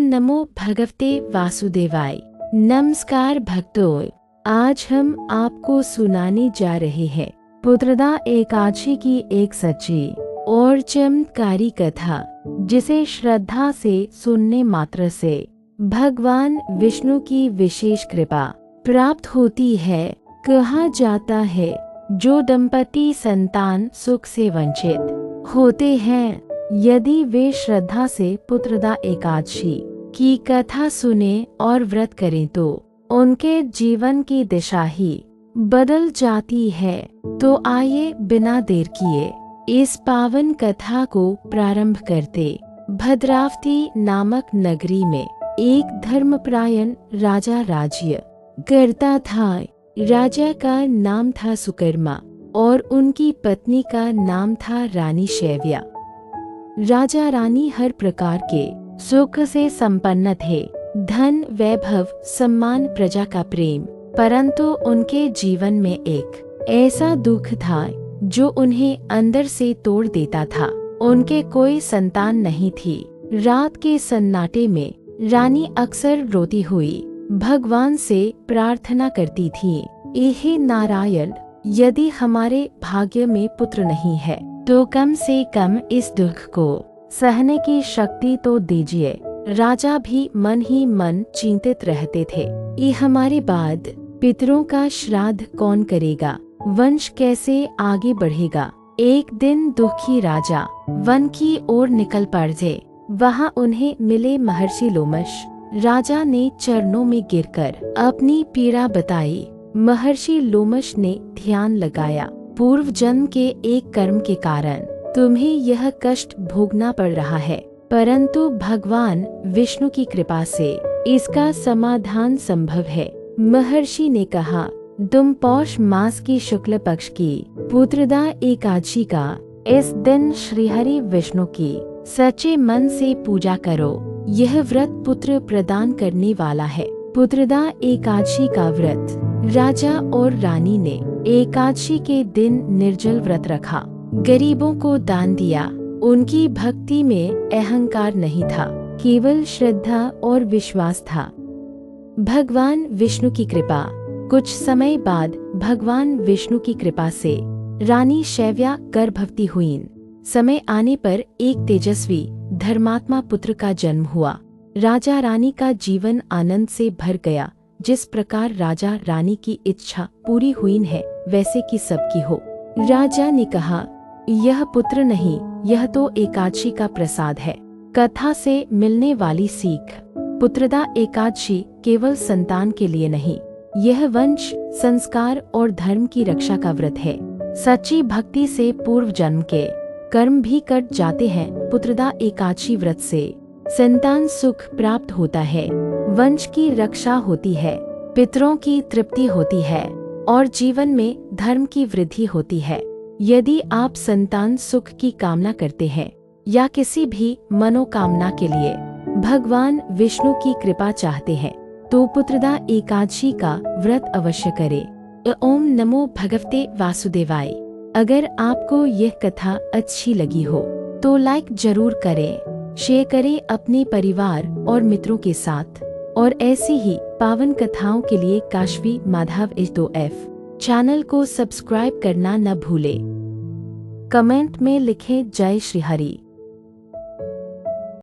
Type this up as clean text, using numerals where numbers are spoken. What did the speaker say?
नमो भगवते वासुदेवाय। नमस्कार भक्तों, आज हम आपको सुनाने जा रहे हैं पुत्रदा एकादशी की एक सच्ची और चमत्कारी कथा, जिसे श्रद्धा से सुनने मात्र से भगवान विष्णु की विशेष कृपा प्राप्त होती है। कहा जाता है, जो दंपति संतान सुख से वंचित होते हैं, यदि वे श्रद्धा से पुत्रदा एकादशी की कथा सुने और व्रत करें तो उनके जीवन की दिशा ही बदल जाती है। तो आइए बिना देर किए इस पावन कथा को प्रारंभ करते। भद्रावती नामक नगरी में एक धर्मपरायण राजा राज्य करता था। राजा का नाम था सुकर्मा और उनकी पत्नी का नाम था रानी शैव्या। राजा रानी हर प्रकार के सुख से संपन्न थे, धन, वैभव, सम्मान, प्रजा का प्रेम, परंतु उनके जीवन में एक ऐसा दुख था जो उन्हें अंदर से तोड़ देता था। उनके कोई संतान नहीं थी। रात के सन्नाटे में रानी अक्सर रोती हुई भगवान से प्रार्थना करती थी, हे नारायण, यदि हमारे भाग्य में पुत्र नहीं है तो कम से कम इस दुख को सहने की शक्ति तो दीजिए। राजा भी मन ही मन चिंतित रहते थे, ये हमारे बाद पितरों का श्राद्ध कौन करेगा, वंश कैसे आगे बढ़ेगा। एक दिन दुखी राजा वन की ओर निकल पड़े। वहाँ उन्हें मिले महर्षि लोमश। राजा ने चरणों में गिरकर अपनी पीड़ा बताई। महर्षि लोमश ने ध्यान लगाया, पूर्व जन्म के एक कर्म के कारण तुम्हें यह कष्ट भोगना पड़ रहा है, परंतु भगवान विष्णु की कृपा से इसका समाधान संभव है। महर्षि ने कहा, तुम पौष मास की शुक्ल पक्ष की पुत्रदा एकादशी का इस दिन श्रीहरि विष्णु की सच्चे मन से पूजा करो। यह व्रत पुत्र प्रदान करने वाला है। पुत्रदा एकादशी का व्रत राजा और रानी ने एकादशी के दिन निर्जल व्रत रखा, गरीबों को दान दिया। उनकी भक्ति में अहंकार नहीं था, केवल श्रद्धा और विश्वास था। भगवान विष्णु की कृपा। कुछ समय बाद भगवान विष्णु की कृपा से रानी शैव्या गर्भवती हुईं। समय आने पर एक तेजस्वी धर्मात्मा पुत्र का जन्म हुआ। राजा रानी का जीवन आनंद से भर गया। जिस प्रकार राजा रानी की इच्छा पूरी हुई है, वैसे कि सबकी हो। राजा ने कहा, यह पुत्र नहीं, यह तो एकादशी का प्रसाद है। कथा से मिलने वाली सीख। पुत्रदा एकादशी केवल संतान के लिए नहीं, यह वंश, संस्कार और धर्म की रक्षा का व्रत है। सच्ची भक्ति से पूर्व जन्म के कर्म भी कट जाते हैं। पुत्रदा एकादशी व्रत से संतान सुख प्राप्त होता है, वंश की रक्षा होती है, पितरों की तृप्ति होती है और जीवन में धर्म की वृद्धि होती है। यदि आप संतान सुख की कामना करते हैं या किसी भी मनोकामना के लिए भगवान विष्णु की कृपा चाहते हैं, तो पुत्रदा एकादशी का व्रत अवश्य करें। ओम नमो भगवते वासुदेवाय। अगर आपको यह कथा अच्छी लगी हो तो लाइक जरूर करें, शेयर करें अपने परिवार और मित्रों के साथ, और ऐसी ही पावन कथाओं के लिए काशवी माधव H2F चैनल को सब्सक्राइब करना न भूलें। कमेंट में लिखें जय श्री हरि।